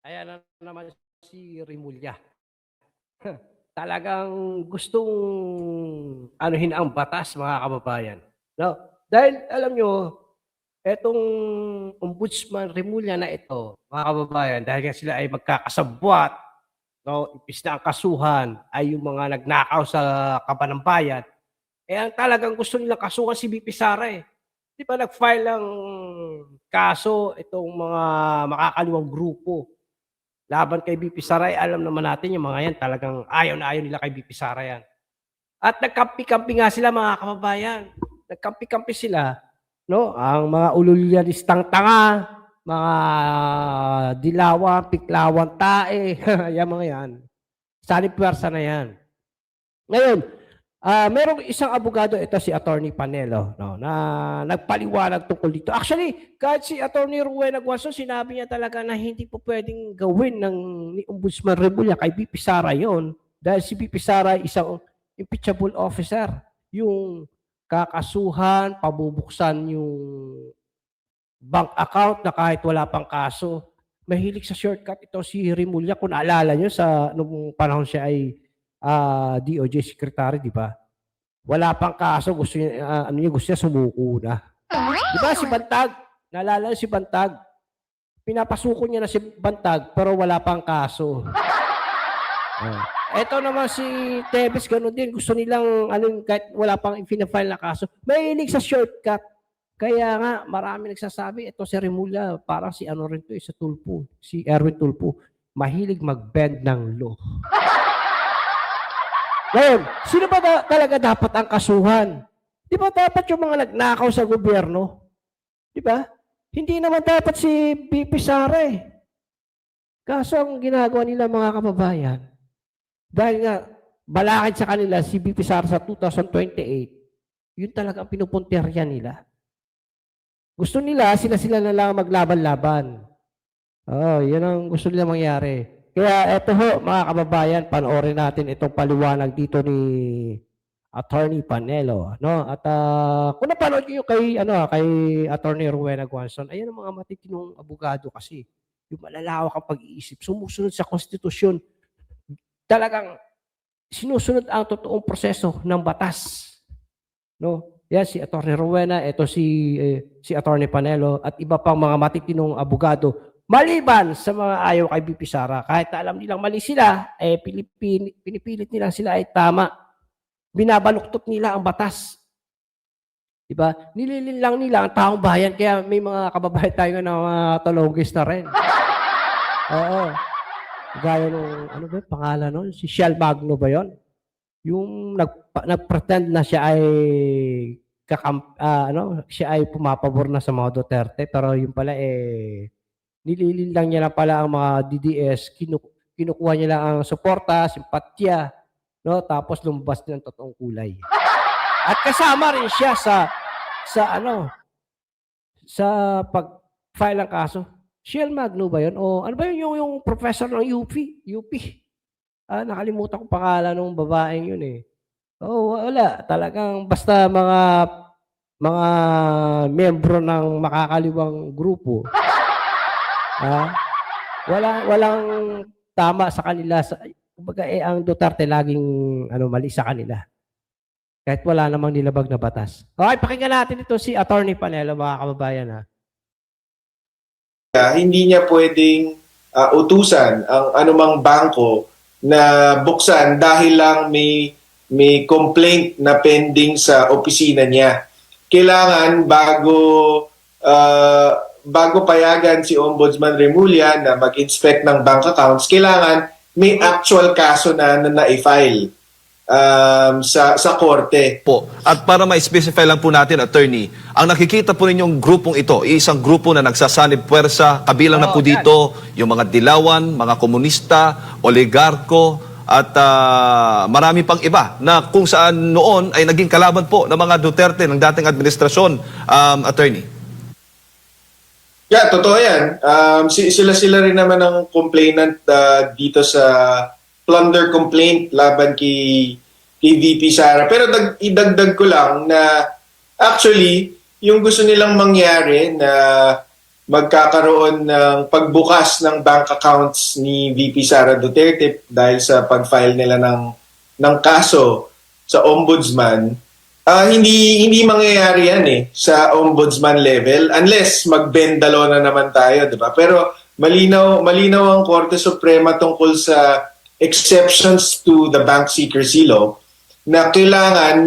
Ayan na naman si Rimulya. Talagang gustong anuhin ang batas, mga kababayan, 'no? Dahil alam niyo, etong Ombudsman Rimulya na ito, mga kababayan, dahil nga sila ay magkakasabwat, 'no, imbis na ang kasuhan ay yung mga nagnakaw sa kaban ng bayan, eh, ang talagang gusto nilang kasuhan si VP Sara, eh. 'Di ba nag-file ng kaso itong mga makakaliwang grupo laban kay VP Sara, eh, alam naman natin yung mga 'yan talagang ayaw na ayaw nila kay VP Sara 'yan. At nagkampi-kampi nga sila, mga kababayan. Nagkampi-kampi sila, 'no, ang mga ululyanistang tanga, mga dilawan, piklawan tae, yang mga 'yan. Sanib puwersa na 'yan. Ngayon, merong isang abogado, ito si Attorney Panelo, 'no, na nagpaliwanag tungkol dito. Actually, kahit si Attorney Rowena Guaso, sinabi niya talaga na hindi po puwedeng gawin ni Ombudsman Remulla kay VP Sara 'yon, dahil si VP Sara ay isang impeachable officer. Yung kakasuhan, pabubuksan yung bank account na kahit wala pang kaso. Mahilig sa shortcut ito si Remulla, kung naalala niyo nung panahon siya ay DOJ secretary, 'di ba? Wala pang kaso, gusto niya gusto niya sumuko na. 'Di ba si Bantag, naalala niyo si Bantag? Pinapasuko niya na si Bantag pero wala pang kaso. Eto naman si Teves, gano'n din, gusto nilang kahit wala pang fina-file na kaso, mahilig sa shortcut. Kaya nga marami nagsasabi, ito si Remulla parang si ano rin 'to, sa Tulfo, si Erwin Tulfo, mahilig mag-bend ng law. Ngayon, sino ba talaga dapat ang kasuhan? 'Di ba dapat yung mga nagnakaw sa gobyerno? 'Di ba? Hindi naman dapat si VP Sara, eh. Kaso ang ginagawa nila, mga kababayan, dahil nga balakid sa kanila si VP Sara sa 2028, yun talaga ang pinupuntirya nila. Gusto nila, sila na lang maglaban-laban. Yun ang gusto nila mangyari. Kaya eto ho, mga kababayan, panoorin natin itong paliwanag dito ni Attorney Panelo, no? At kung napanood niyo kay Attorney Rowena Guanzon, ayan ang mga matitinong abogado kasi. Yung malalawak ang pag-iisip, sumusunod sa konstitusyon. Talagang sinusunod ang totoong proseso ng batas, no? Yan si Attorney Rowena, ito si Attorney Panelo at iba pang mga matitinong abogado. Maliban sa mga ayaw kay VP Sara, kahit na alam nilang mali sila, pinipilit nilang sila ay tama. Binabaluktot nila ang batas. Diba? Nililin lang nila ang taong bayan, kaya may mga kababayan tayo na mga talogis na rin. Oo. Gaya nung, ano ba yung pangalan nun? Si Shell Magno ba yun? Yung nag-pretend na siya ay siya ay pumapabor na sa mga Duterte, pero yung pala nililin lang niya na pala ang mga DDS, kinukuha niya lang ang suporta, simpatya, no? Tapos lumabas niya ang totoong kulay. At kasama rin siya sa pag-file ng kaso. Shell Magno ba yun? O ano ba yun, yung professor ng UP? Nakalimutan ko pangalan ng babaeng yun, eh. Wala. Talagang basta mga miyembro ng makakaliwang grupo. Walang tama sa kanila. Kumbaga, ang Duterte laging mali sa kanila. Kahit wala namang nilabag na batas. Okay, pakinggan natin ito si Attorney Panelo, mga kababayan, ha. Hindi niya pwedeng utusan ang anumang bangko na buksan dahil lang may complaint na pending sa opisina niya. Kailangan bago payagan si Ombudsman Remulla na mag-inspect ng bank accounts, kailangan may actual kaso na na-file sa korte. Po. At para ma-specify lang po natin, Attorney, ang nakikita po ninyong grupong ito, isang grupo na nagsasanib puwersa, kabilang na po dito yung mga dilawan, mga komunista, oligarko, at marami pang iba na kung saan noon ay naging kalaban po ng mga Duterte ng dating administrasyon, Attorney. Yeah, totoo yan. Sila rin naman ang complainant dito sa plunder complaint laban kay VP Sara. Pero idagdag ko lang na actually, yung gusto nilang mangyari na magkakaroon ng pagbukas ng bank accounts ni VP Sara Duterte dahil sa pag-file nila ng kaso sa ombudsman. Hindi mangyayari yan sa ombudsman level unless magbendalo na naman tayo, di ba? Pero malinaw ang Korte Suprema tungkol sa exceptions to the bank secrecy law na kailangan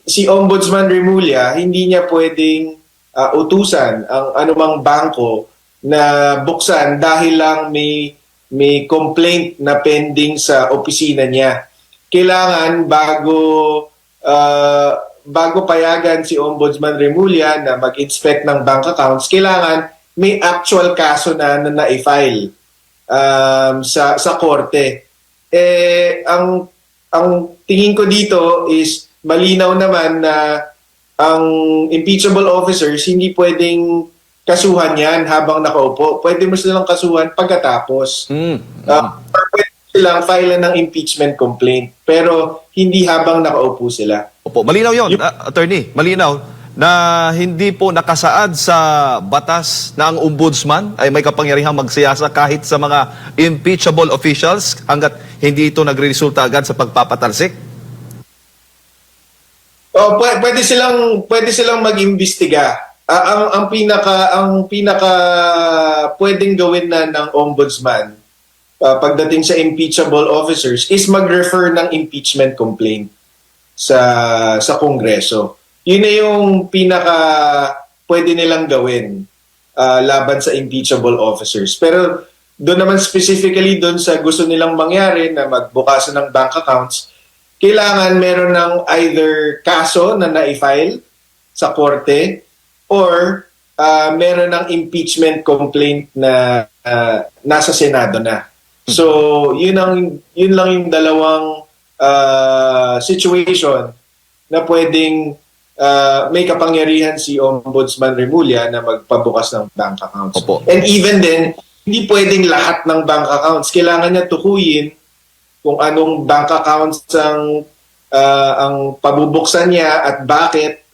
si Ombudsman Remulla hindi niya pwedeng utusan ang anumang bangko na buksan dahil lang may complaint na pending sa opisina niya. Kailangan bago payagan si Ombudsman Remulla na mag-inspect ng bank accounts, kailangan may actual kaso na na-file sa korte. Ang tingin ko dito is malinaw naman na ang impeachable officers hindi pwedeng kasuhan yan habang nakaupo. Pwede mo silang kasuhan pagkatapos. Or pwede silang file ng impeachment complaint pero hindi habang nakaupo sila. Opo, malinaw yun, attorney. Malinaw na hindi po nakasaad sa batas na ang ombudsman ay may kapangyarihang magsiyasa kahit sa mga impeachable officials hanggat hindi ito nagresulta agad sa pagpapatalsik? Pwede silang mag-imbestiga. Ang pinaka pwedeng gawin na ng ombudsman pagdating sa impeachable officers is mag-refer ng impeachment complaint sa Kongreso. Yun na yung pinaka pwede nilang gawin laban sa impeachable officers. Pero doon naman specifically doon sa gusto nilang mangyari na magbukasan ng bank accounts, kailangan meron ng either kaso na na-file sa korte or meron ng impeachment complaint na nasa Senado na. So, yun lang yung dalawang situation na pwedeng may kapangyarihan si Ombudsman Remulla na magpabukas ng bank accounts. Opo. And even then, hindi pwedeng lahat ng bank accounts. Kailangan niya tukuyin kung anong bank accounts ang pabubuksan niya at bakit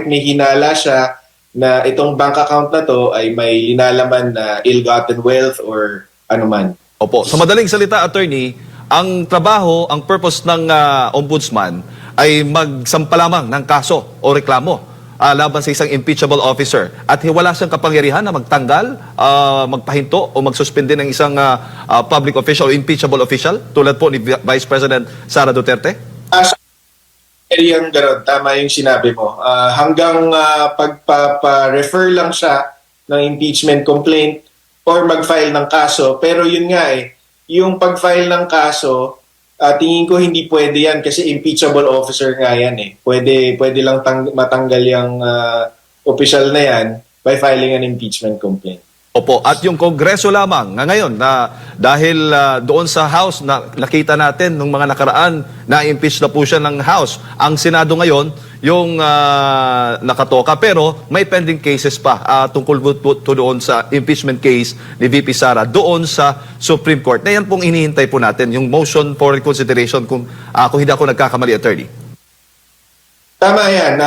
may hinala siya na itong bank account na to ay may linalaman na ill-gotten wealth or anuman. Opo. Sa madaling salita, attorney, ang purpose ng ombudsman ay magsampa lamang ng kaso o reklamo laban sa isang impeachable officer at wala siyang kapangyarihan na magtanggal, magpahinto o magsuspende ng isang public official o impeachable official tulad po ni Vice President Sara Duterte? Yung gano'n, tama yung sinabi mo. Hanggang pagpapa-refer lang siya ng impeachment complaint or mag-file ng kaso. Pero yun nga yung pag-file ng kaso, tingin ko hindi pwede yan kasi impeachable officer nga yan Pwede lang matanggal yung official na yan by filing an impeachment complaint. Opo, at yung Kongreso lamang ngayon na dahil doon sa House na nakita natin nung mga nakaraan na impeach na po siya ng House. Ang Senado ngayon yung nakatoka pero may pending cases pa tungkol to doon sa impeachment case ni VP Sara doon sa Supreme Court. Na yan pong hinihintay po natin, yung motion for reconsideration kung hindi ako nagkakamali, attorney. Tama yan.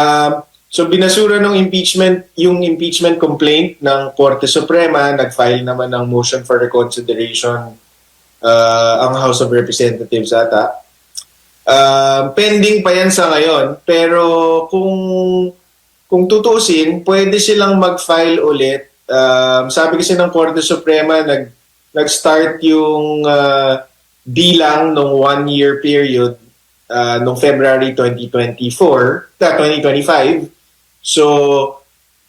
So binasura yung impeachment complaint ng Korte Suprema, nag-file naman ng motion for reconsideration ang House of Representatives ata. Pending pa yan sa ngayon, pero kung tutusin, pwede silang mag-file ulit. Sabi kasi ng Korte Suprema, nag-start yung bilang ng 1-year period noong February 2025. So,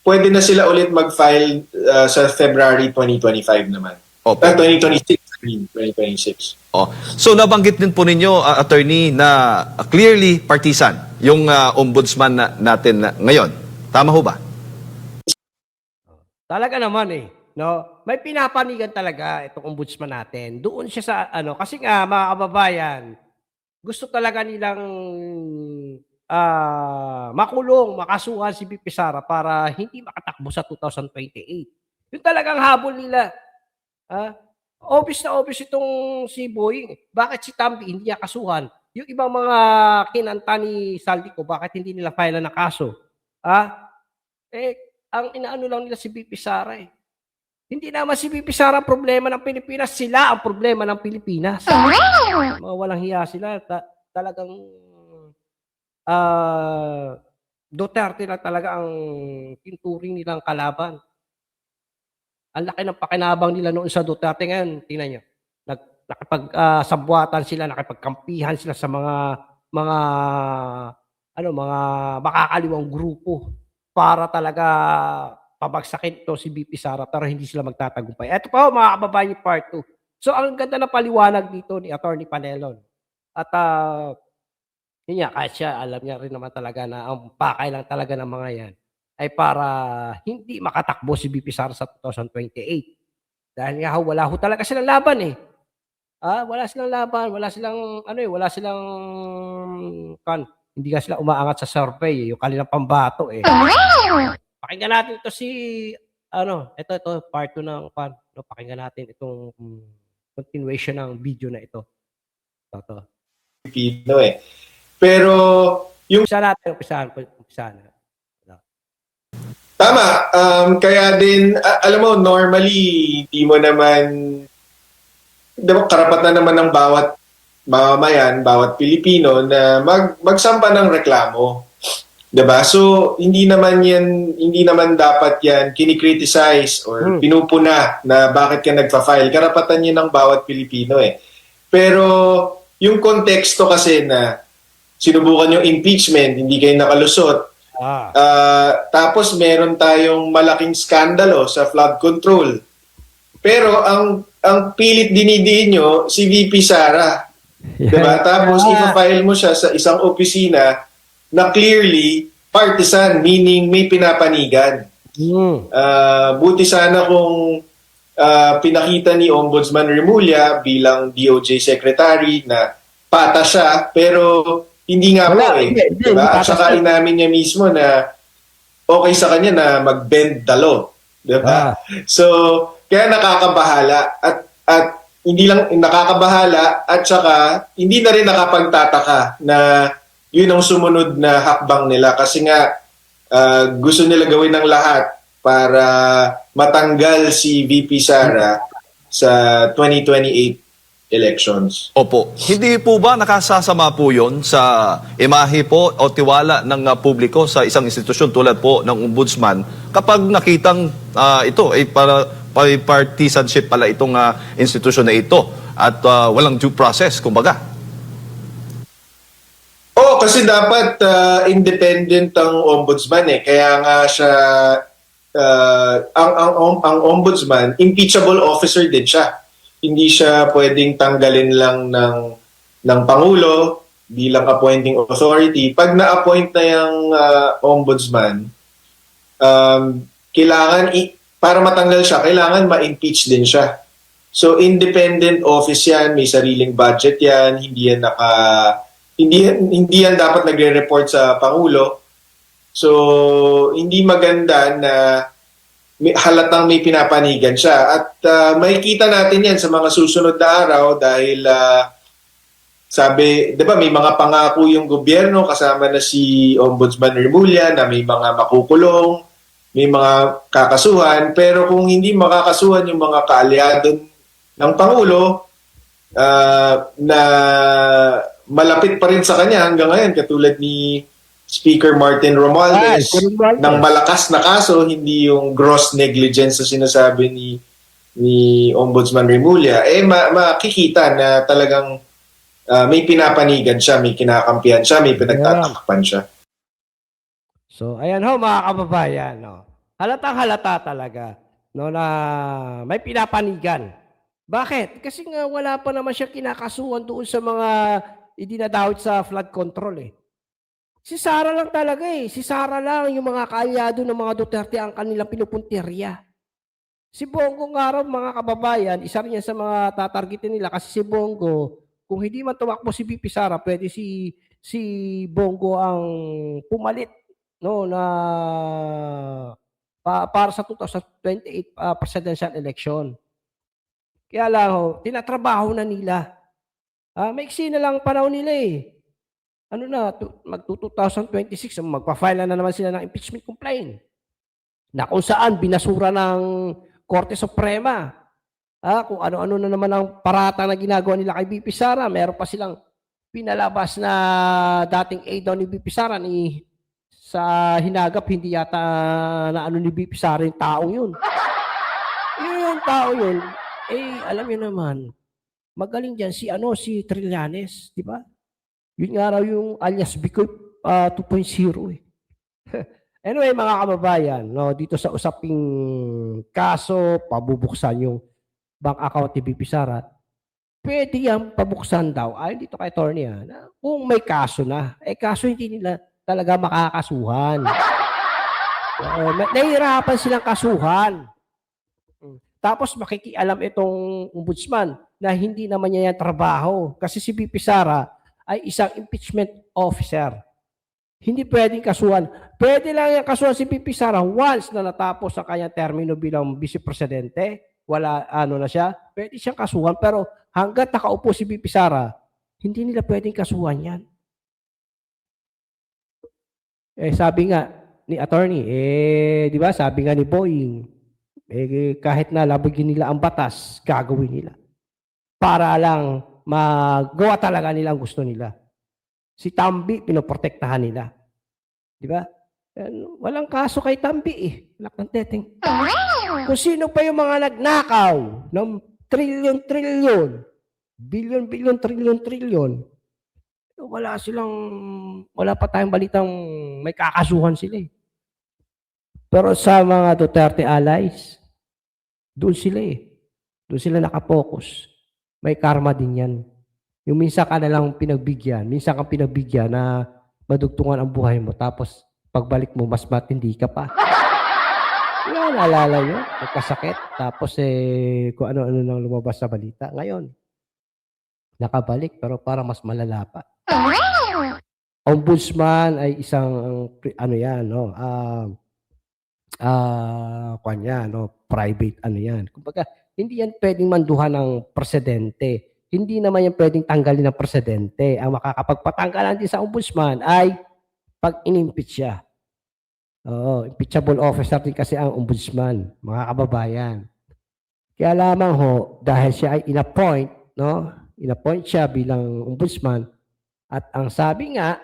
pwede na sila ulit mag-file sa February 2025 naman. 2026. So nabanggit din po ninyo, attorney, na clearly partisan yung ombudsman natin ngayon. Tama ho ba? Talaga naman no? May pinapanigan talaga itong ombudsman natin. Doon siya sa kasi nga mga kababayan, gusto talaga nilang makulong, makasuhan si VP Sara para hindi makatakbo sa 2028. Yun talagang habol nila. Obvious na obvious itong si Boying. Bakit si Tampi hindi niya kasuhan? Yung ibang mga kinanta ni Saldico, bakit hindi nila file ng kaso? ang inaano lang nila si VP Sara eh. Hindi naman si VP Sara ang problema ng Pilipinas, sila ang problema ng Pilipinas. Mga walang hiya sila, talagang Duterte lang talaga ang tinuturing nilang kalaban. Ang laki ng pakinabang nila noon sa Duterte, ngayon tingnan niyo, sabwatan sila, nakipagkampihan sila sa mga mga makakaliwang grupo para talaga pabagsakin 'to si VP Sara, pero hindi sila magtatagumpay. Eto pa mga kababayan, yung part 2. So ang ganda ng paliwanag dito ni Attorney Panelon at, yun nga, kahit siya alam niya rin naman talaga na ang pakay lang talaga ng mga 'yan ay para hindi makatakbo si VP Sara sa 2028. Dahil nga wala talaga silang laban, eh. Wala silang laban, wala silang ano, eh, wala silang hindi nga sila umaangat sa survey, eh, yung kanilang pambato, eh. Pakinggan natin 'to si ito part 2 ng 'no, pakinggan natin itong, continuation ng video na ito. Ito. Pilipino eh. Pero Umpisahan. tama, kaya din, alam mo, normally, hindi mo naman, diba, karapatan naman ng bawat mamamayan, bawat Pilipino na magsampa ng reklamo. Diba? So, hindi naman dapat yan kinikriticize or pinupuna na bakit ka nagpa-file. Karapatan yun ng bawat Pilipino eh. Pero, yung konteksto kasi na sinubukan yung impeachment, hindi kayo nakalusot, tapos meron tayong malaking skandalo sa flood control. Pero ang pilit dinidiin nyo, si VP Sara. Diba? Tapos ipa-file mo siya sa isang opisina na clearly partisan, meaning may pinapanigan. Buti sana kung pinakita ni Ombudsman Remulla bilang DOJ Secretary na pata siya, pero hindi nga po eh. Diba? At saka inamin niya mismo na okay sa kanya na mag-bend the law. Diba? So, kaya nakakabahala at hindi lang nakakabahala at saka hindi na rin nakapagtataka na yun ang sumunod na hakbang nila kasi nga gusto nila gawin ng lahat para matanggal si VP Sara sa 2028 elections. Opo. Hindi po ba nakasasama po yun sa imahe po o tiwala ng publiko sa isang institusyon tulad po ng Ombudsman kapag nakitang ito ay para partisanship pala itong institusyon na ito at walang due process, kumbaga? Kasi dapat independent ang Ombudsman eh. Kaya nga siya ang Ombudsman, impeachable officer din siya. Hindi siya pwedeng tanggalin lang ng Pangulo bilang appointing authority. Pag na-appoint na yung Ombudsman, para matanggal siya, kailangan ma-impeach din siya. So independent office yan, may sariling budget yan, hindi yan dapat nagre-report sa Pangulo. So hindi maganda na halatang may pinapanigan siya. At makikita natin yan sa mga susunod na araw dahil sabi, di ba, may mga pangako yung gobyerno kasama na si Ombudsman Remulla na may mga makukulong, may mga kakasuhan, pero kung hindi makakasuhan yung mga kaalyado ng Pangulo na malapit pa rin sa kanya hanggang ngayon, katulad ni Speaker Martin Romualdez, ng malakas na kaso, hindi yung gross negligence na sinasabi ni Ombudsman Remulla, makikita na talagang may pinapanigan siya, may kinakampihan siya, may pinagtatakpan siya. So, ayan ho mga kababayan, no. Halatang-halata talaga, no, na may pinapanigan. Bakit? Kasi nga wala pa naman siya kinakasuhan doon sa mga idinadawit sa flood control eh. Si Sara lang talaga eh. Si Sara lang, yung mga kaalyado ng mga Duterte ang kanilang pinupuntirya. Si Bongo nga raw mga kababayan, isa rin yan sa mga tatargetin nila kasi si Bongo, kung hindi man tumakbo si VP Sara, pwede si Bongo ang pumalit, no, na para sa 2028 presidential election. Kaya lang ho, tinatrabaho na nila. Maiksi na lang panahon nila eh. Mag-2026, magpa-file na naman sila ng impeachment complaint. na kung saan binasura ng Korte Suprema. Kung ano-ano na naman ang parata na ginagawa nila kay BP Sara. Meron pa silang pinalabas na dating aide daw ni BP Sara sa hinagap, hindi yata na ano ni BP Sara yung taong yun. Yung tao yun, alam niyo naman, magaling dyan si Trillanes, di ba? Yun nga raw yung alias Bicoy 2.0 eh. Anyway, mga kababayan, no, dito sa usaping kaso, pabubuksan yung bank account ni BP Sara, pwede yan pabuksan daw. Ay, dito kay attorney na kung may kaso na, kaso hindi nila talaga makakasuhan. Nahihirapan silang kasuhan. Tapos makikialam itong ombudsman na hindi naman niya yan trabaho. Kasi si BP Sara ay isang impeachment officer. Hindi pwedeng kasuhan. Pwede lang yung kasuhan si BP Sara once na natapos ang kanyang termino bilang vice presidente. Wala, na siya. Pwede siyang kasuhan. Pero hanggat nakaupo si BP Sara, hindi nila pwedeng kasuhan yan. Sabi nga ni attorney, di ba, sabi nga ni Boying, kahit na labagin nila ang batas, gagawin nila. Para lang magawa talaga nila ang gusto nila. Si Tambi, pinoprotektahan nila. Di ba? Walang kaso kay Tambi Anak ng teteng. Kung sino pa yung mga nagnakaw ng trilyon-trilyon, bilyon-bilyon, trilyon-trilyon, wala pa tayong balitang may kakasuhan sila Pero sa mga Duterte allies, doon sila Doon sila nakapokus. May karma din yan. Yung minsan ka na lang pinagbigyan, minsan kang pinagbigyan na madugtungan ang buhay mo, tapos pagbalik mo, mas matindi ka pa. Yan, naalala nyo, nagkasakit, tapos kung ano-ano nang lumabas sa balita. Ngayon, nakabalik, pero parang mas malala pa. Ombudsman ay isang, private yan. Kumbaga, hindi yan pwedeng manduhan ng presidente. Hindi naman yan pwedeng tanggalin ng presidente. Ang makakapagpatanggalan din sa ombudsman ay pag in-impeach siya. Impeachable officer din kasi ang ombudsman, mga kababayan. Kaya lamang dahil siya ay in-appoint, in-appoint siya bilang ombudsman, at ang sabi nga,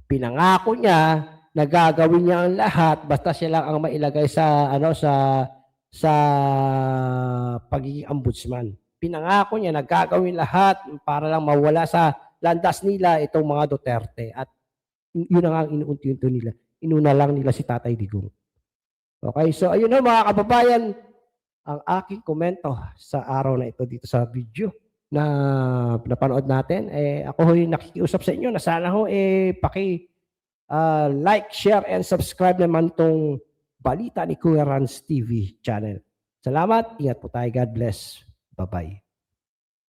pinangako niya na gagawin niya ang lahat basta siya lang ang mailagay sa pagiging ombudsman. Pinangako niya na gagawin lahat para lang mawala sa landas nila itong mga Duterte. At yun ang inuunti-unti nila. Inuna lang nila si Tatay Digong. Okay, so ayun na mga kababayan, ang aking komento sa araw na ito dito sa video na napanood natin. Ako ho'y nakikiusap sa inyo na sana like, share, and subscribe naman itong Balita ni Kuya Rans TV channel. Salamat, ingat po tayo. God bless. Bye-bye.